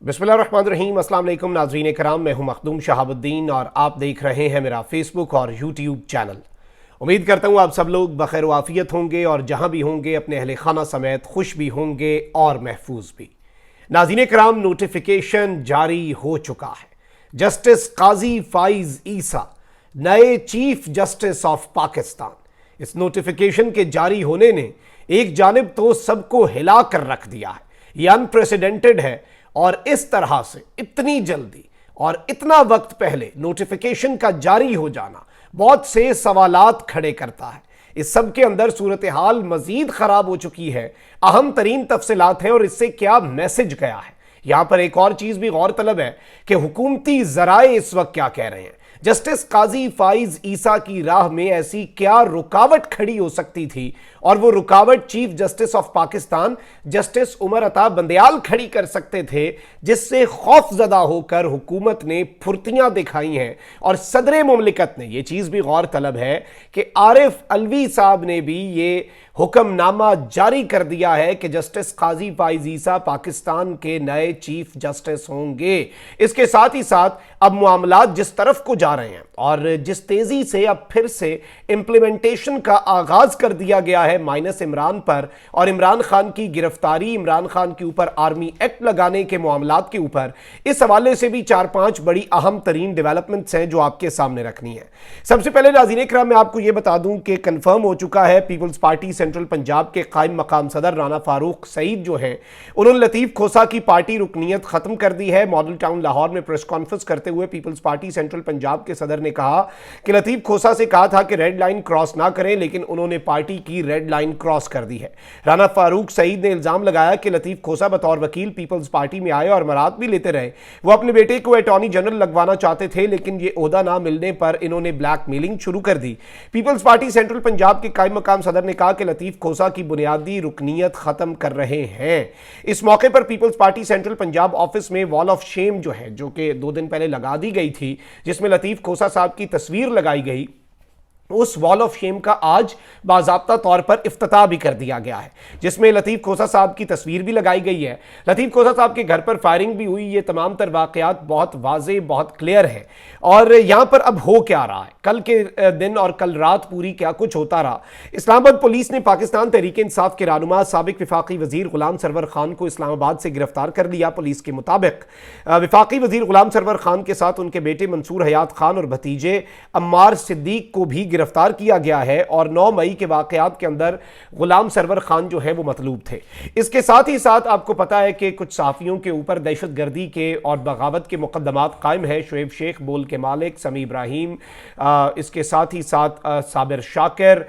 बिस्मिल्लाहिर्रहमानिर्रहीम। अस्सलाम वालेकुम नाज़रीन कराम, मैं हूं मखदूम शहाबुद्दीन और आप देख रहे हैं मेरा फेसबुक और यूट्यूब चैनल। उम्मीद करता हूं आप सब लोग बखैर वाफियत होंगे और जहां भी होंगे अपने अहले खाना समेत खुश भी होंगे और महफूज भी। नाज़रीन कराम, नोटिफिकेशन जारी हो चुका है। जस्टिस काजी फाइज ईसा नए चीफ जस्टिस ऑफ पाकिस्तान। इस नोटिफिकेशन के जारी होने ने एक जानिब तो सबको हिला कर रख दिया है, यह अनप्रेसिडेंटेड है और इस तरह से इतनी जल्दी और इतना वक्त पहले नोटिफिकेशन का जारी हो जाना बहुत से सवालात खड़े करता है। इस सब के अंदर सूरत हाल मजीद खराब हो चुकी है। अहम तरीन तफसीलात है और इससे क्या मैसेज गया है। यहां पर एक और चीज भी गौरतलब है कि हुकूमती जराए इस वक्त क्या कह रहे हैं। जस्टिस काजी फाइज ईसा की राह में ऐसी क्या रुकावट खड़ी हो सकती थी और वो रुकावट chief justice of Pakistan justice Umar Ata Bandial खड़ी कर सकते थे, जिससे खौफजदा होकर हुकूमत ने फुर्तियां दिखाई हैं। और सदर मुमलिकत ने यह चीज भी गौरतलब है कि आरिफ अलवी साहब ने भी ये हुक्मनामा जारी कर दिया है कि जस्टिस काजी फाइज ईसा पाकिस्तान के नए चीफ जस्टिस होंगे। इसके साथ ही साथ अब मामलात जिस तरफ को जा रहे हैं और जिस तेजी से अब फिर से इंप्लीमेंटेशन का आगाज कर दिया गया है माइनस इमरान पर, और इमरान खान की गिरफ्तारी, इमरान खान के ऊपर आर्मी एक्ट लगाने के मामलात के ऊपर, इस हवाले से भी 4-5 बड़ी अहम तरीन डेवलपमेंट्स हैं जो आपके सामने रखनी है। सबसे पहले नाज़रीन इकराम, मैं आपको यह बता दूं कि कंफर्म हो चुका है पीपल्स पार्टी सेंट्रल पंजाब के कायम मकाम सदर राना फारूक सईद जो हैं, उन्होंने लतीफ खोसा की पार्टी रुकनीत खत्म कर दी है। मॉडल टाउन लाहौर में प्रेस कॉन्फ्रेंस करते हुए पीपल्स पार्टी सेंट्रल पंजाब के सदर ने कहा कि लतीफ खोसा से कहा था कि रेड लाइन क्रॉस ना करें, लेकिन उन्होंने पार्टी की रेड लाइन क्रॉस कर दी है। राना फारूक सईद ने इल्जाम लगाया कि लतीफ खोसा बतौर वकील पीपल्स पार्टी में आए और मराद भी लेते रहे। वो अपने बेटे को अटॉर्नी जनरल लगवाना चाहते थे, लेकिन ये ओहदा ना मिलने पर इन्होंने ब्लैकमेलिंग शुरू कर दी। पीपल्स पार्टी सेंट्रल पंजाब के कायम मकाम सदर ने कहा कि लतीफ खोसा की बुनियादी रुकनीत खत्म कर रहे हैं। इस मौके पर people's party central Punjab office में वॉल ऑफ शेम जो है, जो कि 2 दिन पहले लगा दी गई थी, जिसमें लतीफ खोसा साहब की तस्वीर लगाई गई, उस वॉल ऑफ शेम का आज बाज़ाब्ता तौर पर इफ्तिताह भी कर दिया गया है, जिसमें लतीफ खोसा साहब की तस्वीर भी लगाई गई है। लतीफ खोसा साहब के घर पर फायरिंग भी हुई। ये तमाम तर वाक़यात बहुत वाज़े, बहुत क्लियर है। और यहां पर अब हो क्या रहा है, कल के दिन और कल रात पूरी क्या कुछ होता रहा। इस्लामाबाद पुलिस ने पाकिस्तान तहरीक इंसाफ के रहनुमा साबिक विफाकी वजीर गुलाम सरवर खान को इस्लामाबाद से गिरफ्तार कर लिया। पुलिस के मुताबिक विफाकी वजीर गुलाम सरवर खान के साथ उनके बेटे मंसूर हयात खान और भतीजे अम्मार सिद्दीक को भी गिरफ्तार किया गया है और 9 मई के वाकयात के अंदर गुलाम सरवर खान जो है वो मतलूब थे। इसके साथ ही साथ आपको पता है कि कुछ सहाफियों के ऊपर दहशतगर्दी के और बगावत के मुकदमात कायम है। शुएब शेख, बोल के मालिक, समी इब्राहिम, इसके साथ ही साथ साबिर शाकिर,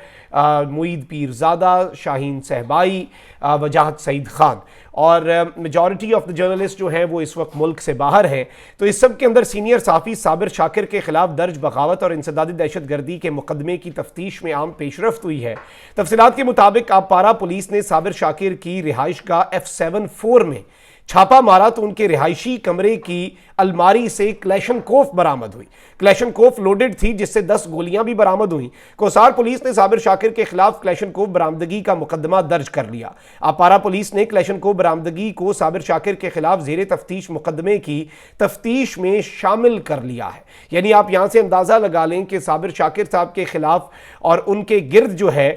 मुईद पीरजादा, शाहीन सहबाई, वजाहत सईद खान और मेजॉरिटी ऑफ द जर्नलिस्ट जो हैं वो इस वक्त मुल्क से बाहर हैं। तो इस सब के अंदर सीनियर साफ़ी साबिर शाकिर के खिलाफ दर्ज बगावत और इंसदादी दहशतगर्दी के मुकदमे की तफ्तीश में आम पेशरफ्त हुई है। तफसीलात के मुताबिक पारा पुलिस ने साबिर शाकिर की रिहाइश का F74 में छापा मारा तो उनके रिहायशी कमरे की अलमारी से क्लैशनकोफ बरामद हुई। क्लैशनकोफ लोडेड थी, जिससे 10 गोलियां भी बरामद हुई। कोसार पुलिस ने साबिर शाकिर के खिलाफ क्लैशनकोफ बरामदगी का मुकदमा दर्ज कर लिया। अपारा पुलिस ने क्लैशनकोफ बरामदगी को साबिर शाकिर के खिलाफ जेर तफ्तीश मुकदमे की तफ्तीश में शामिल कर लिया है। यानी आप यहां से अंदाजा लगा लें कि साबिर शाकिर साहब के खिलाफ और उनके गिर्द जो है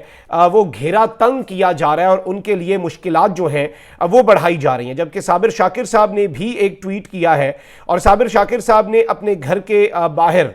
वो घेरा तंग किया जा रहा है और उनके लिए मुश्किलात जो हैं वो बढ़ाई जा रही हैं। जबकि साबिर शाकिर साहब ने भी एक ट्वीट किया है और साबिर शाकिर साहब ने अपने घर के बाहर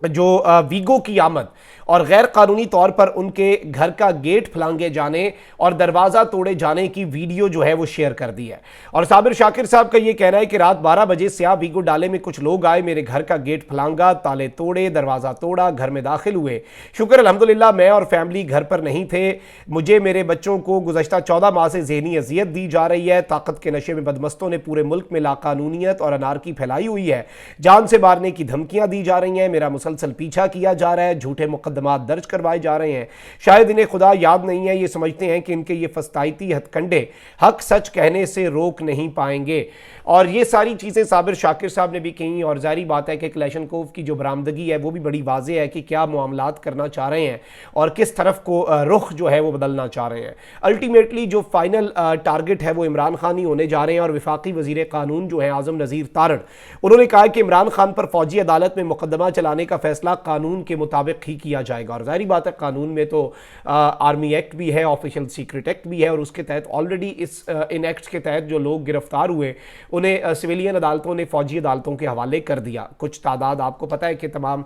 जो वीगो की आमद और गैर कानूनी तौर पर उनके घर का गेट फलांगे जाने और दरवाज़ा तोड़े जाने की वीडियो जो है वो शेयर कर दी है। और साबिर शाकिर साहब का ये कहना है कि रात 12 बजे स्याह वीगो डाले में कुछ लोग आए, मेरे घर का गेट फलांगा, ताले तोड़े, दरवाज़ा तोड़ा, घर में दाखिल हुए। शुक्र अल्हम्दुलिल्लाह मैं और फैमिली घर पर नहीं थे। मुझे, मेरे बच्चों को गुज़श्ता 14 माह से ज़हनी अजियत दी जा रही है। ताकत के नशे में बदमस्तों ने पूरे मुल्क में लाकानूनियत और अनारकी फैलाई हुई है। जान से मारने की धमकियाँ दी जा रही हैं। मेरा मुसलसल पीछा किया जा रहा है। झूठे मुकदमे मुकदमात दर्ज करवाए जा रहे हैं। शायद इन्हें खुदा याद नहीं है, ये समझते हैं कि इनके ये फस्तायती हथकंडे हक सच कहने से रोक नहीं पाएंगे। और ये सारी चीज़ें साबिर शाकिर साहब ने भी कही, और जारी बात है कि क्लैशनकोव की जो बरामदगी है वो भी बड़ी वाज़ेह है कि क्या मामलात करना चाह रहे हैं और किस तरफ को रुख जो है वो बदलना चाह रहे हैं। अल्टीमेटली जो फाइनल टारगेट है वो इमरान खान ही होने जा रहे हैं। और वफाकी वज़ीर कानून जो है आज़म नज़ीर तारड़, उन्होंने कहा कि इमरान खान पर फौजी अदालत में मुकदमा चलाने का फैसला कानून के मुताबिक ही किया जाएगा। और जाहिर बात है कानून में तो आर्मी एक्ट भी है, ऑफिशियल सीक्रेट एक्ट भी है, और उसके तहत ऑलरेडी इन एक्ट्स के तहत जो लोग गिरफ्तार हुए उन्हें सिविलियन अदालतों ने फौजी अदालतों के हवाले कर दिया। कुछ तादाद आपको पता है कि तमाम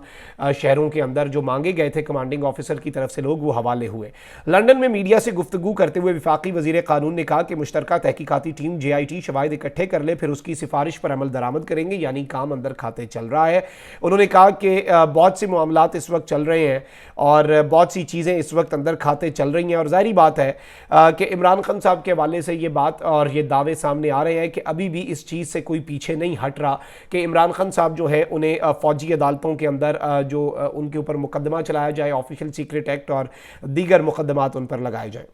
शहरों के अंदर जो मांगे गए थे कमांडिंग ऑफिसर की तरफ से लोग, वो हवाले हुए। लंदन में मीडिया से गुफ्तगू करते हुए वफाकी वज़ीर कानून ने कहा कि मुश्तरका तहकीकाती टीम JIT शवाहिद इकट्ठे कर ले, फिर उसकी सिफारिश पर अमल दरामद करेंगे, यानी काम अंदर खाते चल रहा है। उन्होंने कहा कि बहुत से मामलात इस वक्त चल रहे हैं और बहुत सी चीज़ें इस वक्त अंदर खाते चल रही हैं। और जाहिर बात है कि इमरान खान साहब के हवाले से ये बात और ये दावे सामने आ रहे हैं कि अभी भी इस चीज़ से कोई पीछे नहीं हट रहा कि इमरान खान साहब जो है उन्हें फ़ौजी अदालतों के अंदर जो उनके ऊपर मुकदमा चलाया जाए, ऑफिशियल सीक्रेट एक्ट और दीगर मुकदमात उन पर लगाए जाए।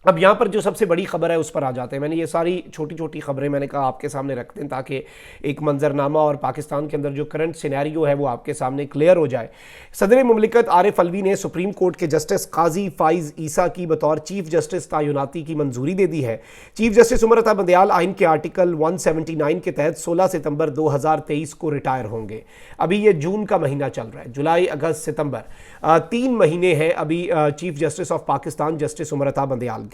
अब यहाँ पर जो सबसे बड़ी खबर है उस पर आ जाते हैं। मैंने ये सारी छोटी छोटी खबरें मैंने कहा आपके सामने रखते हैं ताकि एक मंजरनामा और पाकिस्तान के अंदर जो करंट सिनेरियो है वो आपके सामने क्लियर हो जाए। सदर मुमलिकत आरिफ अलवी ने सुप्रीम कोर्ट के जस्टिस काजी फाइज ईसा की बतौर चीफ जस्टिस तैनाती की मंजूरी दे दी है। चीफ जस्टिस उमर अता बंदियाल आइन के आर्टिकल 179 के तहत 16 सितंबर 2023 को रिटायर होंगे। अभी ये जून का महीना चल रहा है, जुलाई अगस्त सितंबर 3 महीने हैं अभी chief justice of Pakistan justice Umar Ata Bandial.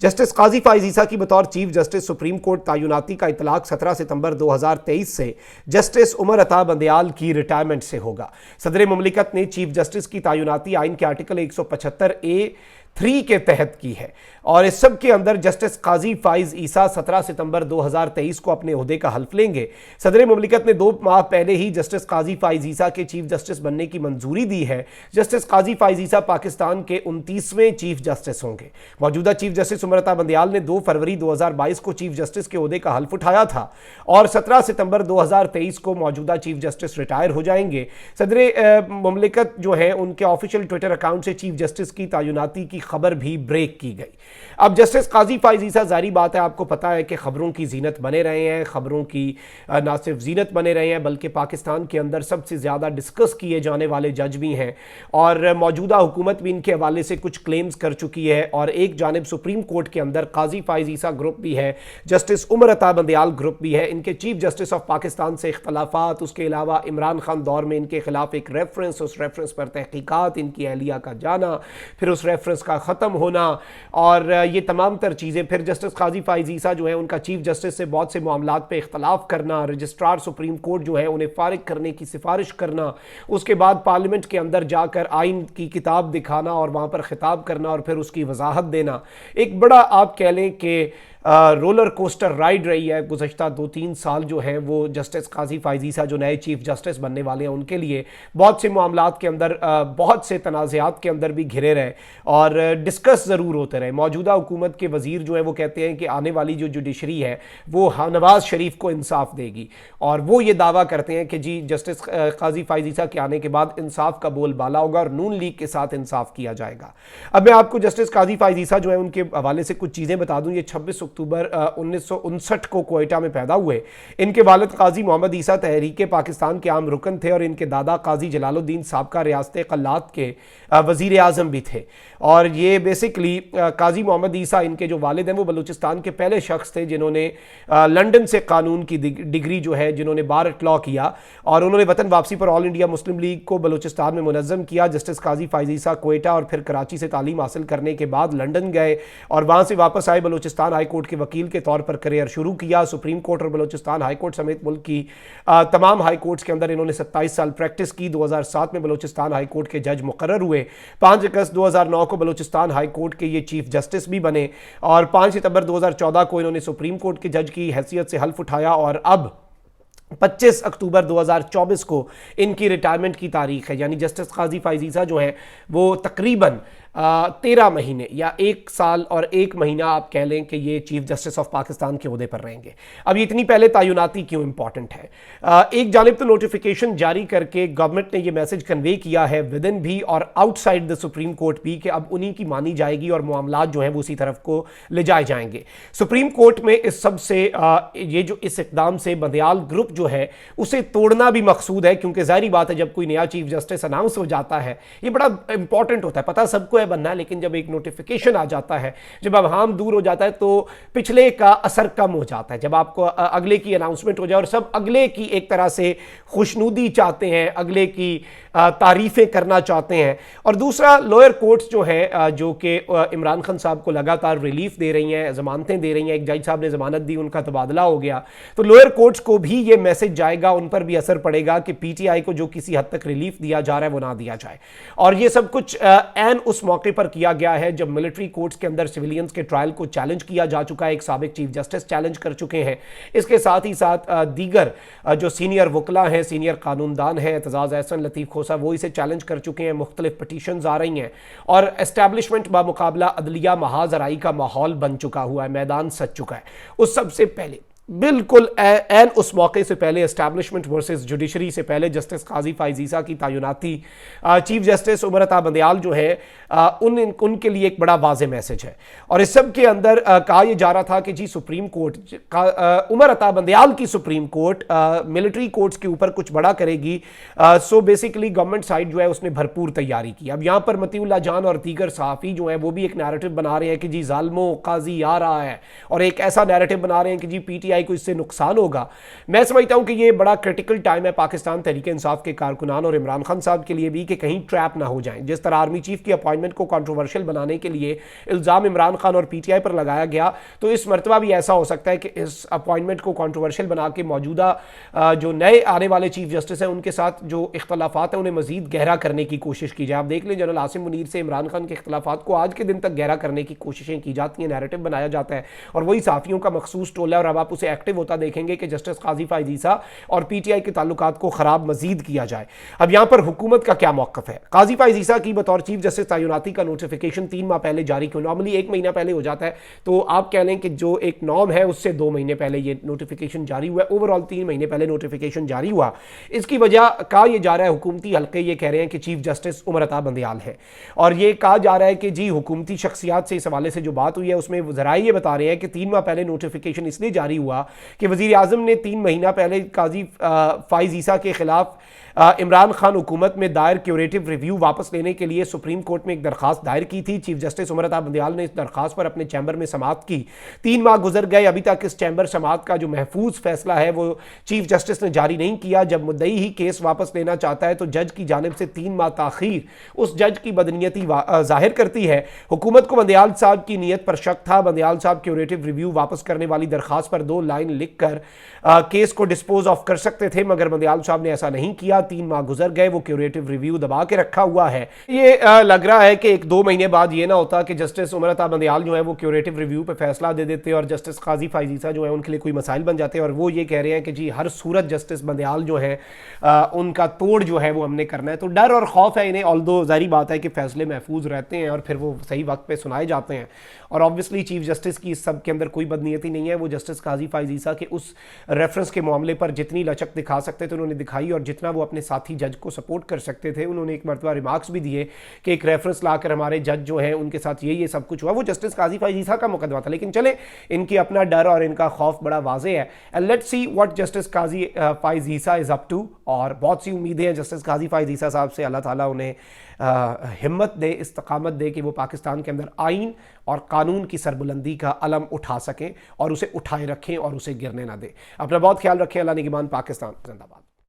Justice Qazi Faez ईसा की बतौर चीफ जस्टिस सुप्रीम कोर्ट तैनाती का इतलाक 17 सितंबर 2023 से जस्टिस उमर अता बंदियाल की रिटायरमेंट से होगा। सदर मुमलिकत ने चीफ जस्टिस की तैनाती आइन के आर्टिकल 175A(3) के तहत की है और इस सब के अंदर जस्टिस काजी फाइज ईसा 17 सितंबर 2023 को अपने ओहदे का हल्फ लेंगे। सदर मुमलिकत ने 2 माह पहले ही जस्टिस काजी फाइज ईसा के चीफ जस्टिस बनने की मंजूरी दी है। जस्टिस काजी फाइज ईसा पाकिस्तान के 29वें चीफ जस्टिस होंगे। मौजूदा चीफ जस्टिस उमर अता बंदियाल ने 2 फरवरी 2022 को चीफ जस्टिस के ओहदे का हल्फ उठाया था और 17 सितंबर 2023 को मौजूदा चीफ जस्टिस रिटायर हो जाएंगे। सदर मुमलिकत जो है उनके ऑफिशियल ट्विटर अकाउंट से चीफ जस्टिस की तैनाती की खबर भी ब्रेक की गई। अब जस्टिस काजी फाइज ईसा, जारी बात है आपको पता है कि खबरों की जीनत बने रहे हैं, खबरों की ना सिर्फ जीनत बने रहे हैं बल्कि पाकिस्तान के अंदर सबसे ज़्यादा डिस्कस किए जाने वाले जज भी हैं और मौजूदा हुकूमत भी इनके हवाले से कुछ क्लेम्स कर चुकी है। और एक जानिब सुप्रीम कोर्ट के अंदर काजी फाइज ईसा ग्रुप भी है, जस्टिस उमर अता बंदियाल ग्रुप भी है। इनके चीफ जस्टिस ऑफ पाकिस्तान से इख्तलाफात, उसके अलावा इमरान खान दौर में इनके खिलाफ एक रेफरेंस, उस रेफरेंस पर तहकीकात, इनकी अहलिया का जाना, फिर उस रेफरेंस का ख़त्म होना और ये तमाम तर चीज़ें, फिर जस्टिस काजी फाइज ईसा जो है उनका चीफ जस्टिस से बहुत से मामलात पे इख्तलाफ करना, रजिस्ट्रार सुप्रीम कोर्ट जो है उन्हें फारिग करने की सिफारिश करना, उसके बाद पार्लियामेंट के अंदर जाकर आइन की किताब दिखाना और वहाँ पर खिताब करना और फिर उसकी वजाहत देना। एक बड़ा आप कह लें कि रोलर कोस्टर राइड रही है गुज़श्ता 2-3 साल जो है वो जस्टिस काजी फाइज ईसा जो नए चीफ जस्टिस बनने वाले हैं उनके लिए बहुत से मामलात के अंदर बहुत से तनाज़ात के अंदर भी घिरे रहे और डिस्कस ज़रूर होते रहे। मौजूदा हुकूमत के वज़ीर जो है वो कहते हैं कि आने वाली जो जुडिशरी है वो नवाज़ शरीफ को इंसाफ देगी और वो ये दावा करते हैं कि जी जस्टिस काजी फाइज ईसा के आने के बाद इंसाफ का बोलबाला होगा और नून लीग के साथ इंसाफ किया जाएगा। अब मैं आपको जस्टिस काजी फाइज ईसा जो है उनके हवाले से कुछ चीज़ें बता दूँ। ये 26 अक्टूबर 1959 को कोयटा में पैदा हुए। इनके वालिद काजी मोहम्मद ईसा तहरीक पाकिस्तान के आम रुकन थे और इनके दादा काजी जलालुद्दीन साबका रियासत कल्लात के वज़ीर आज़म भी थे। और ये बेसिकली काजी मोहम्मद ईसा इनके जो वालिद हैं वो बलूचिस्तान के पहले शख्स थे जिन्होंने लंदन से कानून की डिग्री जो है जिन्होंने बार एट लॉ किया और उन्होंने वतन वापसी पर ऑल इंडिया मुस्लिम लीग को बलूचिस्तान में मुनज़्ज़म किया। जस्टिस काजी फाइज ईसा कोयटा और फिर कराची से तालीम हासिल करने के बाद लंदन गए और वहाँ से वापस आए, बलूचिस्तान हाई कोर्ट के वकील के तौर पर करियर शुरू किया। सुप्रीम कोर्ट और बलूचिस्तान हाई कोर्ट समेत मुल्क की तमाम हाई कोर्ट्स के अंदर इन्होंने 27 साल प्रैक्टिस की। 2007 में बलूचिस्तान हाई कोर्ट के जज मुकर्रर हुए। 5 अगस्त 2009 को बलूचिस्तान हाई कोर्ट के ये चीफ जस्टिस भी बने और 5 सितंबर 2014 को इन्होंने सुप्रीम कोर्ट के जज की हैसियत से हल्फ उठाया और अब 25 अक्टूबर 2024 को इनकी रिटायरमेंट की तारीख है। यानी जस्टिस काजी फाइज ईसा जो है वो तकरीबन 13 महीने या 1 साल और 1 महीना आप कह लें कि ये चीफ जस्टिस ऑफ पाकिस्तान के ओहदे पर रहेंगे। अब ये इतनी पहले तैनाती क्यों इंपॉर्टेंट है? एक जानिब तो नोटिफिकेशन जारी करके गवर्नमेंट ने ये मैसेज कन्वे किया है विद इन भी और आउटसाइड द सुप्रीम कोर्ट भी कि अब उन्हीं की मानी जाएगी और मामलात जो हैं वो उसी तरफ को ले जाए जाएंगे। सुप्रीम कोर्ट में इस सब से ये जो इस इकदाम से बंदयाल ग्रुप जो है उसे तोड़ना भी मकसूद है, क्योंकि जाहिर बात है जब कोई नया चीफ जस्टिस अनाउंस हो जाता है ये बड़ा इंपॉर्टेंट होता है, पता सबको है बनना, लेकिन जब एक नोटिफिकेशन आ जाता है, जब अवाम दूर हो जाता है तो पिछले का असर कम हो जाता है। जब आपको अगले की अनाउंसमेंट हो जाए और सब अगले की एक तरह से खुशनुदी चाहते हैं, अगले की तारीफें करना चाहते हैं। और दूसरा, लोअर कोर्ट्स जो हैं जो कि इमरान खान साहब को लगातार रिलीफ दे रही हैं, जमानतें दे रही हैं, एक जज साहब ने जमानत दी, उनका तबादला हो गया, तो लोअर कोर्ट्स को भी ये मैसेज जाएगा, उन पर भी असर पड़ेगा कि पीटीआई को जो किसी हद तक रिलीफ दिया जा रहा है वो ना दिया जाए। और ये सब कुछ एन उस मौके पर किया गया है जब मिलिट्री कोर्ट्स के अंदर सिविलियंस के ट्रायल को चैलेंज किया जा चुका है, एक साबिक चीफ जस्टिस चैलेंज कर चुके हैं। इसके साथ ही साथ दीगर जो सीनियर वकला हैं, सीनियर कानूनदान हैं, एतजाज़ एहसन, लतीफ़ खोसा, वो इसे चैलेंज कर चुके हैं, मुख्तलिफ पटिशन्स आ रही हैं और एस्टैब्लिशमेंट बामुकाबला अदलिया महाजराई का माहौल बन चुका हुआ है, मैदान सज चुका है। उस सबसे पहले बिल्कुल एन उस मौके से पहले एस्टैब्लिशमेंट वर्सेस जुडिशरी से पहले जस्टिस काजी फाइज ईसा की तैनाती चीफ जस्टिस उमर अता बंदयाल जो है उनके लिए एक बड़ा वाज़े मैसेज है। और इस सब के अंदर कहा यह जा रहा था कि जी सुप्रीम कोर्ट उमर अता बंदयाल की सुप्रीम कोर्ट मिलिट्री कोर्ट्स के ऊपर कुछ बड़ा करेगी। सो बेसिकली गवर्नमेंट साइड जो है उसने भरपूर तैयारी की। अब यहाँ पर मतीउल्लाह जान और दीगर सहाफ़ी जो है वो भी एक नैरेटिव बना रहे हैं कि जी जालिमो काजी आ रहा है, और एक ऐसा नैरेटिव बना रहे हैं कि जी पीटीआई को इससे नुकसान होगा। मैं समझता हूं कि यह बड़ा क्रिटिकल टाइम है पाकिस्तान तहरीक इंसाफ के कारकुनान और इमरान खान साहब के लिए भी कि कहीं ट्रैप ना हो जाएं। जिस तरह आर्मी चीफ की अपॉइंटमेंट को कंट्रोवर्शियल बनाने के लिए इल्जाम इमरान खान और पीटीआई पर लगाया गया, तो इस मरतबा भी ऐसा हो सकता है कि इस अपॉइंटमेंट को कंट्रोवर्शियल बना के मौजूदा जो नए आने वाले चीफ जस्टिस हैं उनके साथ जो इख्तलाफात हैं उन्हें मजीद गहरा करने की कोशिश की जाए। आप देख लें जनरल आसिम मुनीर से इमरान खान के इख्तलाफात को आज के दिन तक गहरा करने की कोशिशें की जाती हैं, नैरेटिव बनाया जाता है और वही साफियों का मखसूस टोला है। और अब आप उसे एक्टिव होता देखेंगे कि जस्टिस काजी फाइज ईसा और पीटीआई के ताल्लुकात को खराब मजीद किया जाए। अब यहां पर हुकूमत का क्या मौकफ है? काजी फाइज ईसा की बतौर चीफ जस्टिस तैनाती का नोटिफिकेशन 3 माह पहले जारी क्यों? नॉर्मली 1 महीना पहले हो जाता है, तो आप कह लें कि जो एक नॉर्म है उससे 2 महीने पहले ये नोटिफिकेशन जारी हुआ है। ओवरऑल 3 महीने पहले नोटिफिकेशन जारी हुआ। इसकी वजह कहा यह जा रहा है, हुकूमती हल्के ये कह रहे हैं कि चीफ जस्टिस उमर अता बंदयाल है, और ये कहा जा रहा है कि जी हुकूमती शख्सियात से इस हवाले से जो बात हुई है उसमें ज़राए ये बता रहे हैं कि 3 माह पहले नोटिफिकेशन इसलिए जारी हुआ कि वज़ीर आज़म ने 3 महीना पहले काजी फाइज ईसा के खिलाफ इमरान खान हुकूमत में दायर क्यूरेटिव रिव्यू वापस लेने के लिए सुप्रीम कोर्ट में एक दरखास्त दायर की थी। चीफ जस्टिस उमर अता बंदयाल ने इस दरखास्त पर अपने चैम्बर में समाअत की। 3 माह गुजर गए, अभी तक इस चैम्बर समाअत का जो महफूज फैसला है वो चीफ जस्टिस ने जारी नहीं किया। जब मुद्दई ही केस वापस लेना चाहता है तो जज की जानिब से 3 माह ताखीर उस जज की बदनीयती जाहिर करती है। हुकूमत को बंदयाल साहब की नीयत पर शक था। बंदयाल साहब क्यूरेटिव रिव्यू वापस करने वाली दरखास्त पर 2 लाइन लिखकर केस को डिस्पोज ऑफ कर सकते थे, मगर बंदयाल साहब ने ऐसा नहीं किया। 3 माह गुजर गए, वो क्यूरेटिव रिव्यू दबा के रखा हुआ है। ये लग रहा है कि 1-2 महीने बाद ये ना होता कि जस्टिस उमर अता बंदयाल जो है वो क्यूरेटिव रिव्यू पे फैसला दे देते और जस्टिस काजी फाइज ईसा जो है उनके लिए कोई मसाइल बन जाते हैं, और वो ये कह रहे हैं कि जी हर सूरत जस्टिस बंदयाल जो है उनका तोड़ जो है वो हमने करना है। तो डर और खौफ है इन्हें, ऑल्दो जाहिर बात है कि फैसले महफूज रहते हैं और फिर वो सही वक्त पे सुनाए जाते हैं। और ऑब्वियसली चीफ जस्टिस की इस सब के अंदर कोई बदनीयती नहीं है। वो जस्टिस काजी फाइज ईसा के उस रेफरेंस के मामले पर जितनी लचक दिखा सकते थे उन्होंने दिखाई, और जितना वो अपने साथी जज को सपोर्ट कर सकते थे उन्होंने एक मरतबा रिमार्क्स भी दिए कि एक रेफरेंस लाकर हमारे जज जो है उनके साथ ये सब कुछ हुआ। वो जस्टिस काजी फाइज ईसा का मुकदमा था, लेकिन चले इनकी अपना डर और इनका खौफ बड़ा वाजे है। And let's see what justice Qazi Faez Isa is up to. और बहुत सी उम्मीदें हैं जस्टिस काजी फाइज ईसा साहब से। अल्लाह ताला उन्हें हिम्मत दे, इस्तकामत दे कि वो पाकिस्तान के अंदर आइन और कानून की सरबुलंदी का अलम उठा सकें और उसे उठाए रखें और उसे गिरने ना दें। अपना बहुत ख्याल रखें। अल्लाह निगहबान। पाकिस्तान जिंदाबाद।